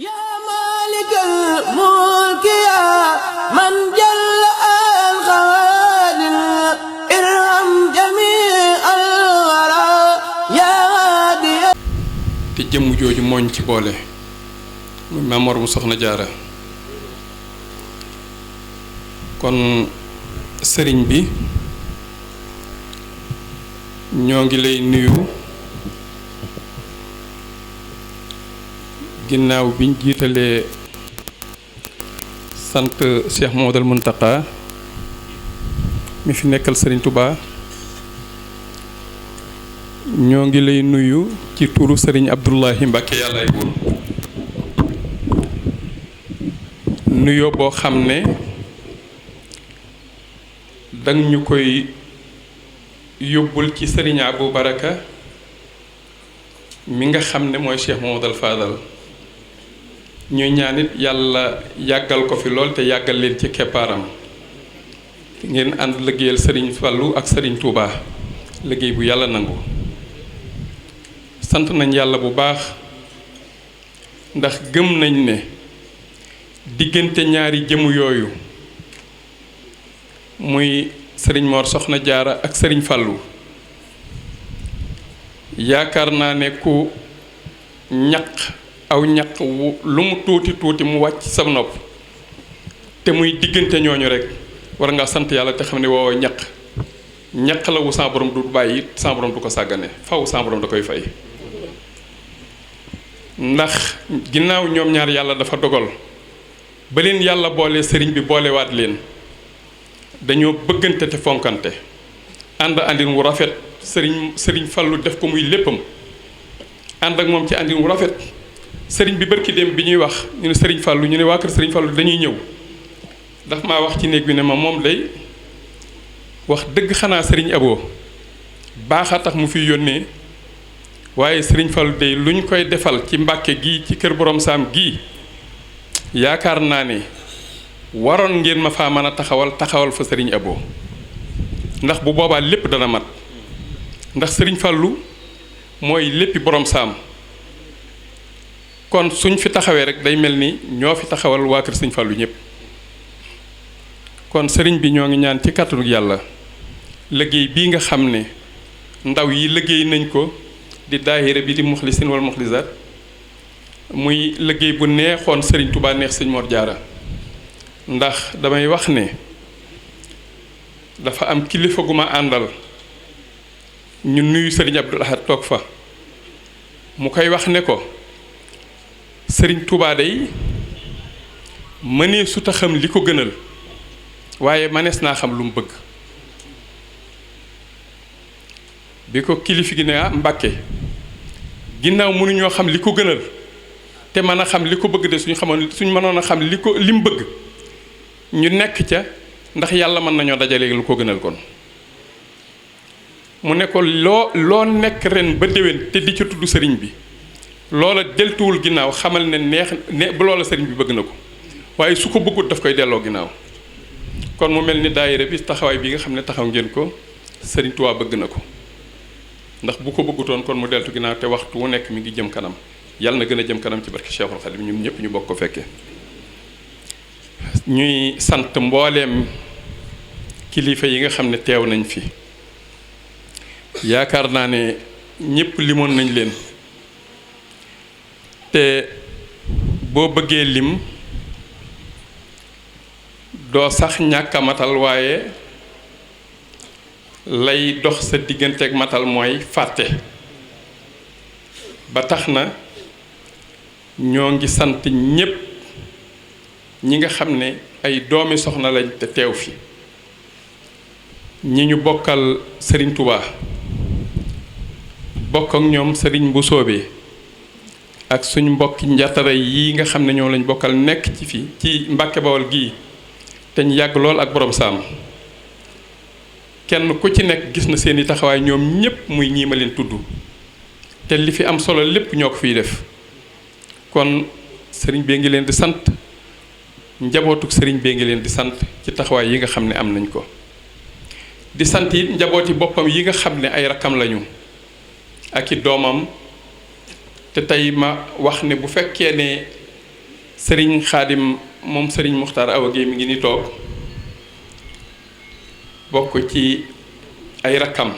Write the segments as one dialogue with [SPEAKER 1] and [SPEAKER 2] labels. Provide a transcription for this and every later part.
[SPEAKER 1] yaa maalikal mulki yaa man jalla al xawaadir irham jamii al waraa yaa haadiya.
[SPEAKER 2] te jëmm jooju mooñ ci boole muy Maam Mor mu Soxna Jaara. kon sëriñ bi ñoo ngi lay nuyu ginnaaw biñ jiitalee sant Cheikh Mouhamadoul Mountakha mi fi nekkal sëriñ Touba. ñoo ngi lay nuyu ci turu sëriñ Abdoulahi Mbacke yàllaay buur nuyoo boo xam ne dang ñu koy yóbbul ci sëriñ Abou Baraka mi nga xam ne mooy Cheikh Mouhamadoul Fadal. ñuy ñaanit yàlla yàggal ko fi lool te yàggal leen ci keppaaram ngeen ànd liggéeyal sëriñ Fallou ak sëriñ Touba liggéey bu yàlla nangu. sant nañ yàlla bu baax ndax gëm nañ ne diggante ñaari jëmu yooyu muy sëriñ Mor Soxna Jaara ak sëriñ Fallou yaakaar naa ne ku ñaq aw ñaq lu mu tuuti tuuti mu wàcc sa nopp te muy diggante ñooñu rek war nga sant yàlla te xam ne woo ñaq la wu sa borom du bàyyi sa borom du ko sàggane faw sa borom da koy fay. ndax ginnaaw ñoom ñaar yàlla dafa dogal ba leen yàlla boole sëriñ bi boolewaat leen dañoo bëggante te fonkante ànd àndin wu rafet sëriñ Fallou def ko muy léppam ànd ak moom ci àndin wu rafet. sëriñ bi barki dem bi ñuy wax ñu ne sëriñ Fallou ñu ne waa kër sëriñ Fallou dañuy ñëw daf maa wax ci néeg bi ne ma moom day wax dëgg xanaa sëriñ Abo baaxa tax mu fi yónnee waaye sëriñ Fallou day lu ñu koy defal ci Mbàkke gii ci kër borom saam gii yaakaar naa ne waroon ngeen ma faa mën a taxawal fa sëriñ Abo ndax bu boobaa lépp dana mat ndax sëriñ Fallou mooy léppi borom saam. kon suñ fi taxawee rek day mel ni ñoo fi taxawal waa kër sëñ Fallou ñëpp kon sëriñ bi ñoo ngi ñaan ci kàttanu yàlla liggéey bii nga xam ne ndaw yi liggéey nañ ko di daahira bi di muxlisin wal muxlisaat muy liggéey bu neexoon sëriñ Touba neex sëñ Mor Jaara ndax damay wax ne dafa am kilifa gu ma àndal ñu nuyu sëriñ Abdoul Ahad toog fa mu koy wax ne ko sëriñ Touba day mënee su ta xam li ko gënal waaye mënees naa xam lu mu bëgg bi ko kilifa gi ne Mbàkke ginnaaw mënuñoo xam li ko gënal te mën a xam li ko bëgg de suñ mënoon a xam li mu bëgg ñu nekk ca ndax yàlla mën nañoo dajale lu ko gënal kon mu ne ko loo nekk ren ba déwén te di ca tudd sëriñ bi loola deltuwul ginnaaw xamal ne bu loola sëriñ bi bëgg na ko waaye su ko bëggut daf koy delloo ginnaaw kon mu mel ni daayira bi taxawaay bi nga xam ne taxaw ngeen ko sëriñ Tuubaa bëgg na ko ndax bu ko bëggutoon kon mu deltu ginnaaw te waxtu wu nekk mi ngi jëm kanam yàlla na gën a jëm kanam ci barke Cheikhul Khadim ñun ñëpp ñu bokk ko fekke ñuy sant mbooleem kilifa yi nga xam ne teew nañ fi yaakaar naa ne ñëpp limoon nañ leen te boo bëggee lim doo sax ñàkk a matal waaye lay dox sa digganteeg matal mooy fàtte ba tax na ñoo ngi sant ñépp ñi nga xam ne ay doomi soxna lañ te teew fi ñi ñu bokkal sëriñ Touba bokk ak ñoom sëriñ bu soobee ak suñ mbokki njatara yi nga xam ne ñoo lañ bokkal nekk ci fii ci Mbàkke Bawol gii te ñu yàgg lool ak borom saam kenn ku ci nekk gis na seeni taxawaay ñoom ñépp muy ñii ma leen tudd te li fi am solo lépp ñoo ko fiy def kon sëriñ bee ngi leen di sant njabootuk sëriñ bee ngi leen di sant ci taxawaay yi nga xam ne am nañ ko di sant it njabooti boppam yi nga xam ne ay rakkam lañu ak i doomam te tey ma wax ne bu fekkee ne sëriñ Xaadim moom sëriñ Muxtaar Awa Guèye mi ngi ni toog bokk ci ay rakkam.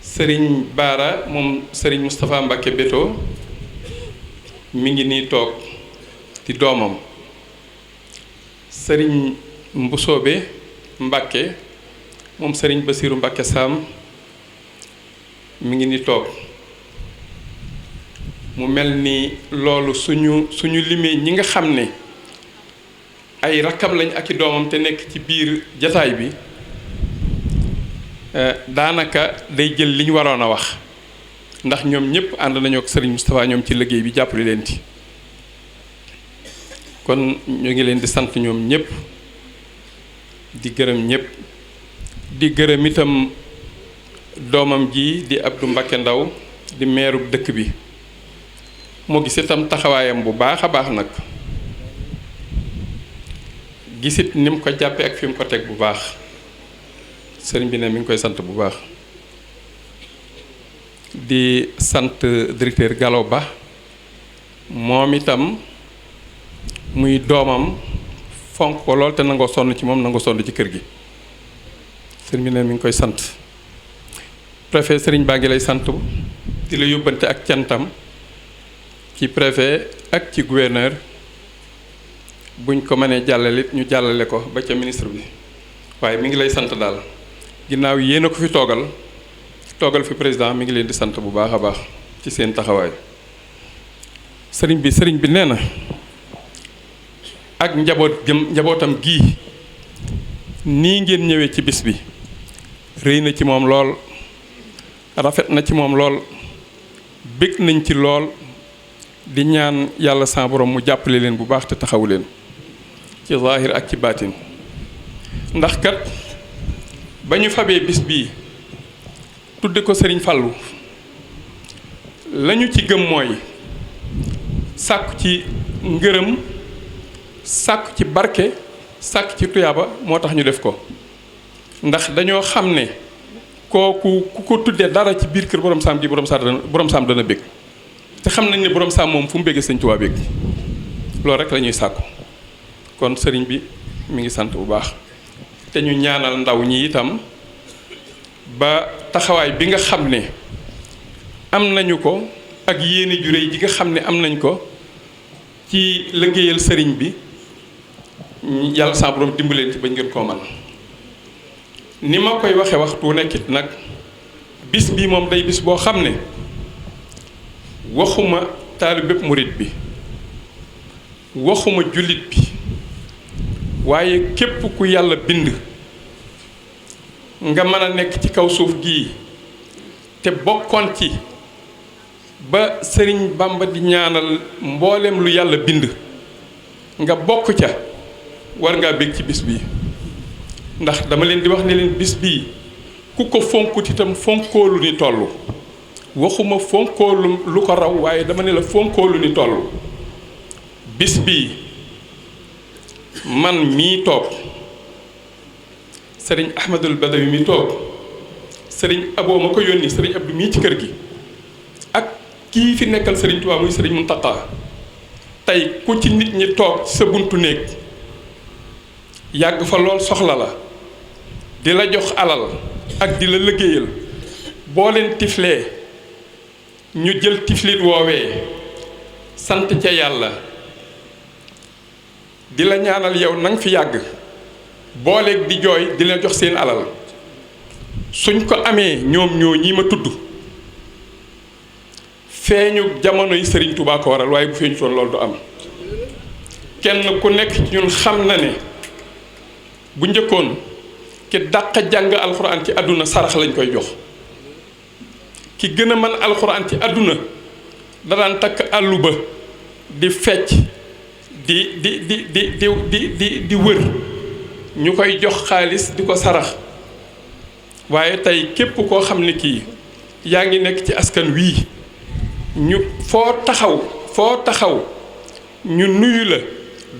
[SPEAKER 2] sëriñ Baara moom sëriñ Moustapha Mbacké Beto mi ngi nii toog di doomam. sëriñ Mbusoobe Mbacké moom sëriñ Basiiru Mbacké Sam mi ngi nii toog. mu mel ni loolu suñu limee ñi nga xam ne ay rakkam lañ ak i doomam te nekk ci biir jataay bi daanaka day jël li ñu waroon a wax ndax ñoom ñëpp ànd nañu ak sëriñ Moustapha ñoom ci liggéey bi jàppale leen ci. kon ñu ngi leen di sant ñoom ñëpp di gërëm ñëpp di gërëm itam doomam ji di Abdou Mbacké Ndaw di meeru dëkk bi. moo gis itam taxawaayam bu baax a baax nag gisit ni mu ko jàppee ak fi mu ko teg bu baax sëriñ bi ne mi ngi koy sant bu baax. di sant directeur Gallo Ba moom itam muy doomam fonk ko lool te nangoo sonn ci moom nangoo sonn ci kër gi sëriñ bi ne mi ngi koy sant. préfet sëriñ baa ngi lay sant di la yóbbante ak cantam ci préfet ak ci gouverneur buñ ko mënee jàllale ñu jàllale ko ba ca ministre bi waaye mi ngi lay sant daal ginnaaw yéen a ko fi toogal fi président mi ngi leen di sant bu baax a baax ci seen taxawaay. sëriñ bi nee na ak njabootam gii nii ngeen ñëwee ci bis bi rëy na ci moom lool rafet na ci moom lool bég nañ ci lool. di ñaan yàlla sa borom mu jàppale leen bu baax te taxawu leen ci zaahir ak ci baatin ndax kat ba ñu fabee bis bii tudde ko sëriñ Fallu lañu ci gëm mooy sàkku ci ngërëm sàkku ci barke sàkku ci tuyaaba moo tax ñu def ko ndax dañoo xam ne kooku ku ko tuddee dara ci biir kër borom saam gi borom saam dana bég te xam nañ ne borom saam moom fu mu bëggee sëñ Tuubaa bëgg loolu rek la ñuy sàkku kon sëriñ bi mi ngi sant bu baax te ñu ñaanal ndaw ñi itam ba taxawaay bi nga xam ne am nañu ko ak yéene ju réy ji nga xam ne am nañ ko ci liggéeyal sëriñ bi yàlla sa borom dimbaleen ci bañ ngeen koo man ni ma koy waxe waxtu nekkit nag bis bi moom day bis boo xam ne waxuma taalibe murit bi waxuma jullit bi waaye képp ku yàlla bind nga mën a nekk ci kaw suuf gii te bokkoon ci ba sëriñ Bamba di ñaanal mboolem lu yàlla bind nga bokk ca war ngaa bég ci bis bii ndax dama leen di wax ne leen bis bii ku ko fonkut itam fonkoolu ni toll waxuma fonkoolu lu ko raw waaye dama ne la fonkoolu ni toll bis bii man mii toog sëriñ Ahmadul Badawi mi toog sëriñ Aboo ma ko yónni sëriñ Abdu mii ci kër gi ak kii fi nekkal sëriñ Tuubaa muy sëriñ Muntaqa tey ku ci nit ñi toog sa buntu néeg yàgg fa lool soxla la di la jox alal ak di la liggéeyal boo leen tiflee ñu jël tiflit woowee sant ca yàlla di la ñaanal yow nang fi yàgg booleeg di jooy di leen jox seen alal suñ ko amee ñoom ñoo ñi ma tudd feeñu jamono yi Sëriñ Tuubaa ko waral waaye bu feeñu toon loolu du am kenn ku nekk ci ñun xam na ne bu njëkkoon ki dàq jàng alxuraan ci àdduna sarax lañ koy jox ki gën a mën alxuraan ci àdduna da daan takk àllu ba di fecc di wër ñu koy jox xaalis di ko sarax waaye tey képp koo xam ne kii yaa ngi nekk ci askan wii ñu foo taxaw ñu nuyu la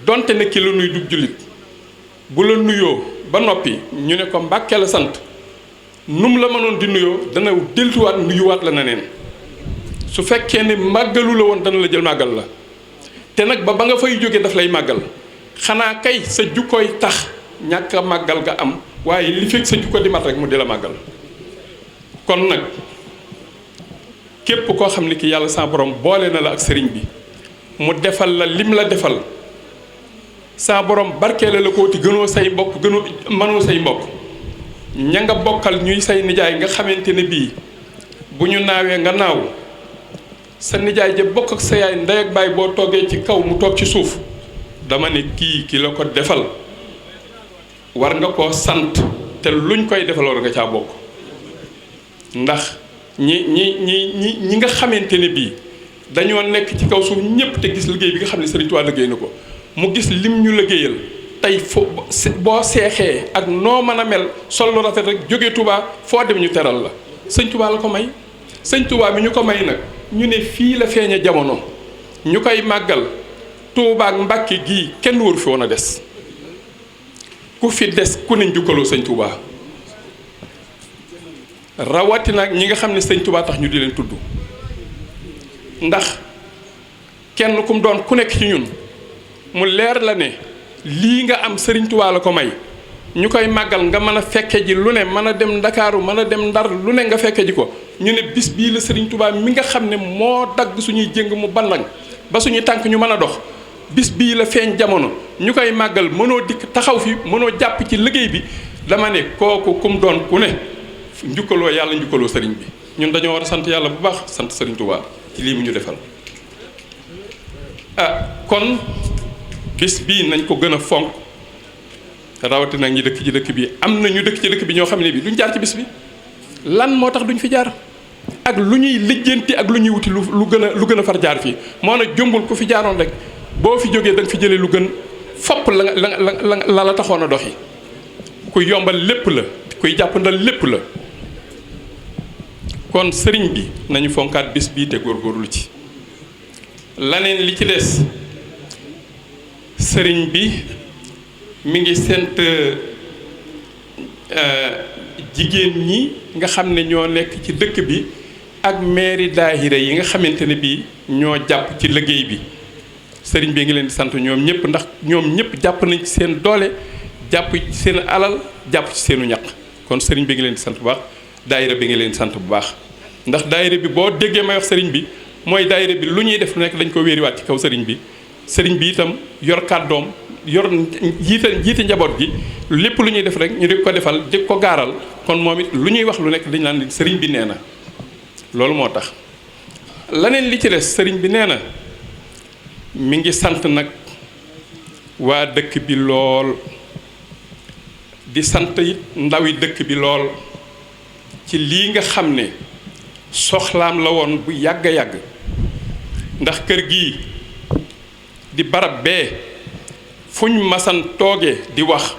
[SPEAKER 2] donte ne ki la nuy dug jullit bu la nuyoo ba noppi ñu ne ko Mbàkke la sant num la mënoon di nuyoo dana deltuwaat nuyuwaat la neneen su fekkee ne màggalu la woon dana la jël màggal la te nag ba nga fay jóge daf lay màggal xanaa kay sa jukkooy tax ñàkk a màggal nga am waaye li fekk sa jukko di mat rek mu di la màggal. kon nag képp koo xam ne ki yàlla sa borom boole na la ak sëriñ bi mu defal la lim la defal sa borom barkeele la ko ti gënoo say mbokk gënoo mënoo say mbokk ña nga bokkal ñuy say nijaay nga xamante ne bii bu ñu naawee nga naaw sa nijaay ja bokk ak sa yaay ndey ak baay boo toogee ci kaw mu toog ci suuf dama ne ki la ko defal war nga koo sant te luñ koy defal war nga caa bokk ndax ñi nga xamante ne bii dañoo nekk ci kaw suuf ñëpp te gis liggéey bi nga xam ne Sëriñ Tuubaa liggéey na ko mu gis lim ñu liggéeyal tey boo seexee ak noo mën a mel sol lu rafet rek jóge Tuubaa foo dem ñu teral la Sëñ Tuubaa la ko may Sëñ Tuubaa mi ñu ko may nag ñu ne fii la feeña jamono ñu koy màggal Tuubaa ak Mbàkke gii kenn waru fi woon a des ku fi des ku ne njukkaloo Sëñ Tuubaa rawatina ñi nga xam ne Sëñ Tuubaa tax ñu di leen tudd ndax kenn kum doon ku nekk ci ñun mu leer la ne lii nga am Sëriñ Tuubaa la ko may ñu koy màggal nga mën a fekke ji lu ne mën a dem Ndakaaru mën a dem Ndar lu ne nga fekke ji ko ñu ne bis bii la Sëriñ Tuubaa mi nga xam ne moo dagg suñuy jëng mu ballang ba suñuy tànk ñu mën a dox bis bii la feeñ jamono ñu koy màggal mënoo dikk taxaw fi mënoo jàpp ci liggéey bi dama ne kooku kum doon ku ne njukkaloo yàlla njukkaloo sëriñ bi ñun dañoo war a sant yàlla bu baax sant Sëriñ Tuubaa ci lii mu ñu defal kon bis bii nañ ko gën a fonk rawatina ñi dëkk ci dëkk bi am na ñu dëkk ci dëkk bi ñoo xam ne bi duñ jaar ci bis bi lan moo tax duñ fi jaar ak lu ñuy lijjanti ak lu ñuy wuti lu gën a far jaar fii moo na jombul ku fi jaaroon rek boo fi jógee da nga fi jëlee lu gën fopp la taxoon a doxi kuy yombal lépp la kuy jàppandal lépp la kon sëriñ bi nañu fonkaat bis bii te góorgóorlu ci laneen li ci des sëriñ bi mi ngi sant jigéen ñi nga xam ne ñoo nekk ci dëkk bi ak meeri daahira yi nga xamante ne bii ñoo jàpp ci liggéey bi sëriñ bi ngi leen di sant ñoom ñëpp ndax ñoom ñëpp jàpp nañ ci seen doole jàpp ci seen alal jàpp ci seenu ñaq kon sëriñ bi ngi leen di sant bu baax daayira bi ngi leen di sant bu baax ndax daayira bi boo déggee may wax sëriñ bi mooy daayira bi lu ñuy def lu nekk dañ ko wéeriwaat ci kaw sëriñ bi itam yor kàddoom yor jiite njaboot gi lépp lu ñuy def rek ñu di ko defal di ko gaaral kon moom it lu ñuy wax lu nekk dañ naan sëriñ bi nee na loolu moo tax laneen li ci des sëriñ bi nee na mi ngi sant nag waa dëkk bi lool di sant it ndawi dëkk bi lool ci lii nga xam ne soxlaam la woon bu yàgg a yàgg ndax kër gii di barab bee fuñ masan toogee di wax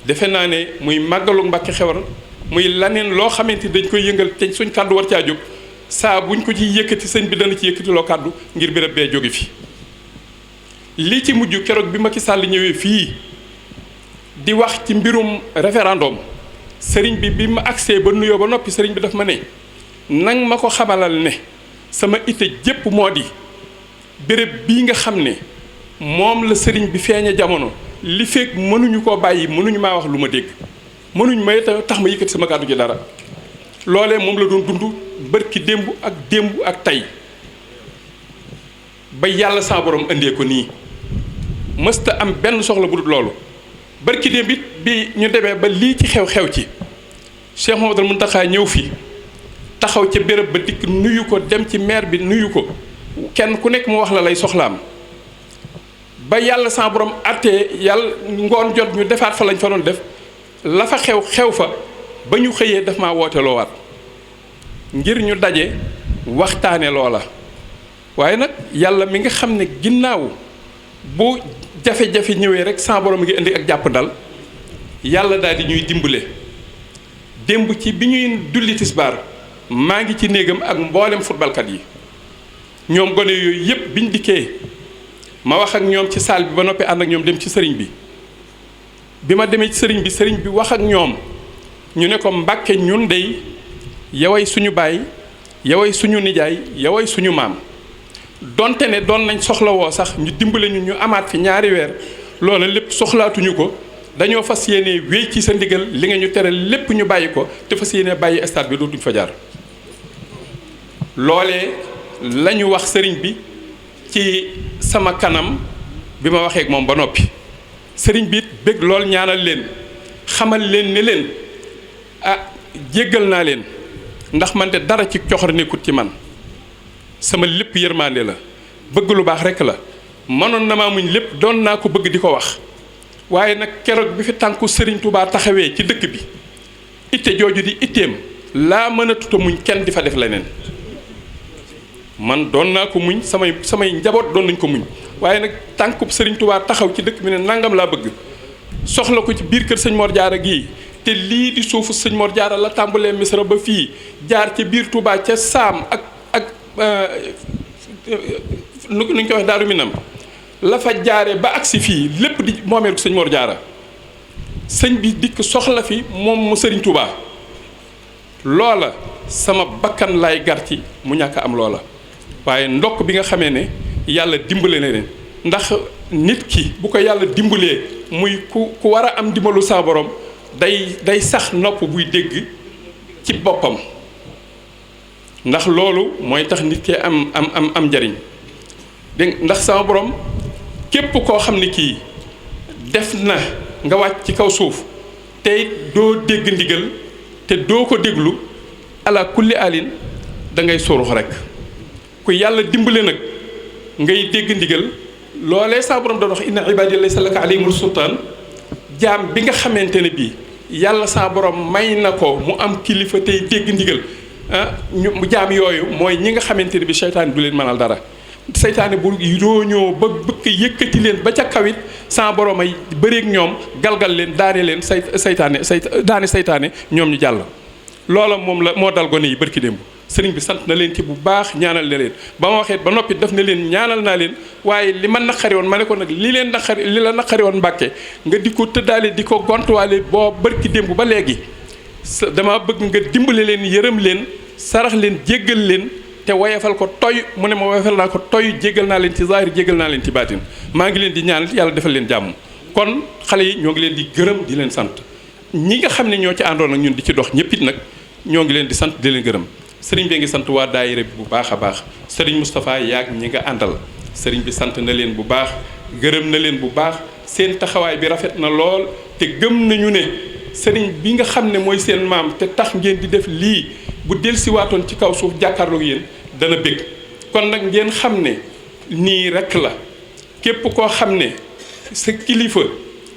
[SPEAKER 2] defe naa ne muy màggalu Mbàkke Xewar muy laneen loo xamante dañ koy yëngal te suñ kàddu war caa jóg saa buñ ko ci yëkkati sëñ bi dana ci yëkkati loo kàddu ngir béréb bee jóge fi lii ci mujj keroog bi Macky Sall ñëwee fii di wax ci mbirum référendum sëriñ bi ma agsee ba nuyoo ba noppi sëriñ bi daf ma ne nang ma ko xamalal ne sama ite jépp moo di béréb bii nga xam ne moom la sëriñ bi feeña jamono li fekk mënuñu koo bàyyi mënuñu maa wax lu ma dégg mënuñu may tax ma yëkkati sama kàddu ci dara loolee moom la doon dund bërki démb ak tey ba yàlla saa borom indee ko nii mësta am benn soxla bu dul loolu bërki démb it bi ñu demee ba lii ci xew-xew ci Cheikh Mouhamadoul Mountakha ñëw fi taxaw ca béréb ba dikk nuyu ko dem ci maire bi nuyu ko kenn ku nekk mu wax la lay soxlaam ba yàlla sa borom attee yàlla ngoon jot ñu defaat fa lañ fa doon def la fa xew fa ba ñu xëyee daf maa woote loowaat ngir ñu daje waxtaane loola waaye nag yàlla mi nga xam ne ginnaaw bu jafe-jafe ñëwee rek sa borom ngi indi ak jàpp dal yàlla daal di ñuy dimbale démb ci bi ñuy dulli tisbaar maa ngi ci néegam ak mboolem footballkat yi ñoom gone yooyu yëpp biñ dikkee ma wax ak ñoom ci salle bi ba noppi ànd ak ñoom dem ci sëriñ bi ma demee ci sëriñ bi wax ak ñoom ñu ne ko Mbàkke ñun dey yaway suñu baay yaway suñu nijaay yaway suñu maam donte ne doon nañ soxlawoo sax ñu dimbale ñu amaat fi ñaari weer loola lépp soxlaatuñu ko dañoo fas yéene wéy ci sa ndigal li nga ñu tere lépp ñu bàyyi ko te fas yéene bàyyi stade bi dootuñ fa jaar loolee la ñu wax sëriñ bi ci sama kanam bi ma waxee ak moom ba noppi sëriñ bi it bëgg lool ñaanal leen xamal leen ne leen jéggal naa leen ndax man de dara ci coxor nekkut ci man sama lépp yërmande la bëgg lu baax rekk la mënoon na maa muñ lépp doon naa ko bëgg di ko wax waaye nag keroog bi fi tànku Sëriñ Tuubaa taxawee ci dëkk bi itte jooju di itteem laa mën a tuta muñ kenn di fa def leneen man doon naa ko muñ samay njaboot doon nañ ko muñ waaye nag tànkub Sëriñ Tuubaa taxaw ci dëkk bi ne nangam laa bëgg soxla ko ci biir kër sëñ Mor Jaara gii te lii di suufu sëñ Mor Jaara la tàmbalee Misra ba fii jaar ca biir Touba ca Saam ak nu ñu koy wax Daaru Minam la fa jaare ba agsi fii lépp di moomeelu sëñ Mor Jaara sëñ bi dikk soxla fi moom mu Sëriñ Touba loola sama bakkan lay gar ci mu ñàkk am loola waaye ndokk bi nga xamee ne yàlla dimbale na leen ndax nit ki bu ko yàlla dimbalee muy ku war a am dimbalu sa borom day sax nopp buy dégg ci boppam ndax loolu mooy tax nit ki am njariñ dégg ndax sama borom képp koo xam ne kii def na nga wàcc ci kaw suuf tey doo dégg ndigal te doo ko déglu ala kulli alin da ngay surux rek ku yàlla dimbale nag ngay dégg ndigal loolee saa borom doon wax inna ibaadi laysa laka alayhim sultaan jaam bi nga xamante ne bii yàlla saa borom may na ko mu am kilifa tey dégg ndigal ñu jaam yooyu mooy ñi nga xamante ne bii seytaane du leen mënal dara seytaane bu róoñoo ba bëgg yëkkati leen ba ca kawit saa borom ay bëreeg ñoom galgal leen daane leen seytaane ñoom ñu jàll loola moom la moo dal gone yi bërki démb sëriñ bi sant na leen ci bu baax ñaanal na leen ba ma waxee ba noppi daf ne leen ñaanal naa leen waaye li ma naqari woon ma ne ko nag li la naqari woon Mbàkke nga di ko tëddaale di ko gontuwaale boo bërki démb ba léegi dama bëgg nga dimbale leen yërëm leen sarax leen jéggal leen te woyefal ko toy mu ne ma woyefal naa ko toy jéggal naa leen ci zahir jéggal naa leen ci baatin maa ngi leen di ñaanal yàlla defal leen jàmm kon xale yi ñoo ngi leen di gërëm di leen sant ñi nga xam ne ñoo ci àndoon ak ñun di ci dox ñëpp it nag ñoo ngi leen di sant di leen gërëm sëriñ bi ngi sant waa daayira bi bu baax a baax sëriñ Moustapha yaag ñi nga àndal sëriñ bi sant na leen bu baax gërëm na leen bu baax seen taxawaay bi rafet na lool te gëm nañu ne sëriñ bi nga xam ne mooy seen maam te tax ngeen di def lii bu dellusiwaatoon ci kaw suuf jàkkaarloog yéen dana bég kon nag ngeen xam ne nii rek la képp koo xam ne sa kilifa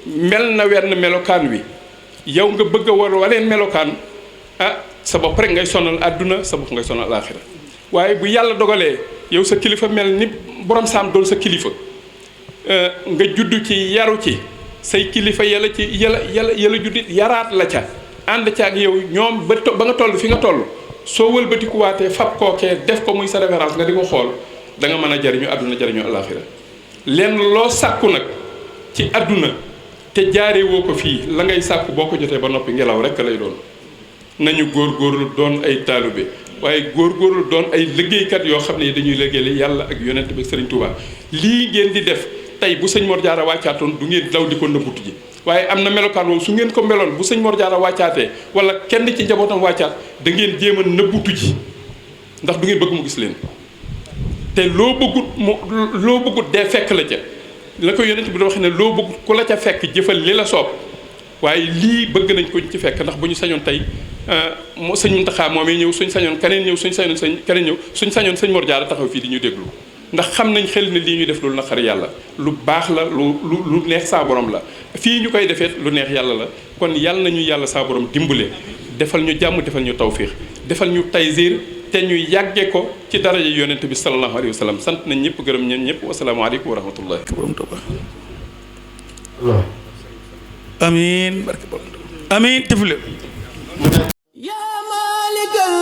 [SPEAKER 2] mel na wenn melokaan wi yow nga bëgg a war waneen melokaan sa bopp rek ngay sonal àdduna sa bopp ngay sonal alaaxira waaye bu yàlla dogalee yow sa kilifa mel ni borom saam doon sa kilifa nga judd ci yaru ci say kilifa yàlla juddit yaraat la ca ànd ca ak yow ñoom ba nga toll fi nga toll soo wëlbatikuwaatee fab kookee def ko muy sa référence nga di ko xool da nga mën a jariñu àdduna jariñu alaaxira lenn loo sàkku nag ci àdduna te jaaree woo ko fii la ngay sàkku boo ko jotee ba noppi ngelaw rek lay doon nañu góorgóorlu doon ay taalibe waaye góorgóorlu doon ay liggéeykat yoo xam ne dañuy liggéeyal yàlla ak yonent bi Sëriñ Tuubaa lii ngeen di def tey bu sëñ Mor Jaara wàccaatoon du ngeen daw di ko nëbbutu ji waaye am na melokaan woowu su ngeen ko meloon bu sëñ Mor Jaara wàccaatee wala kenn ci njabootam wàccaat da ngeen jéem a nëbbutu ji ndax du ngeen bëgg mu gis leen te loo bëggut dee fekk la ca la ko yonent bi da wax ne loo bëggut ku la ca fekk jëfal li la soob waaye lii bëgg nañ ko ci fekk ndax bu ñu sañoon tey sëñ Muntaxa moom ñëw suñ sañoon keneen ñëw suñ sañoon sëñ Mor Jaara taxaw fii di ñu déglu ndax xam nañ xel ne lii ñuy def lu naqari yàlla lu baax la lu neex saa borom la fii ñu koy defee lu neex yàlla la kon yàlla nañu yàlla saa borom dimbale defal ñu jàmm defal ñu tawfiix defal ñu taysiir te ñu yàgge ko ci daraja yonent bi sallallahu alayhi wa sallam sant nañ ñëpp gërëm ñeen ñëpp wasalaamaaleykum wa rahmatullah
[SPEAKER 3] amiin barke borom amiin tefule
[SPEAKER 1] yaa maalikal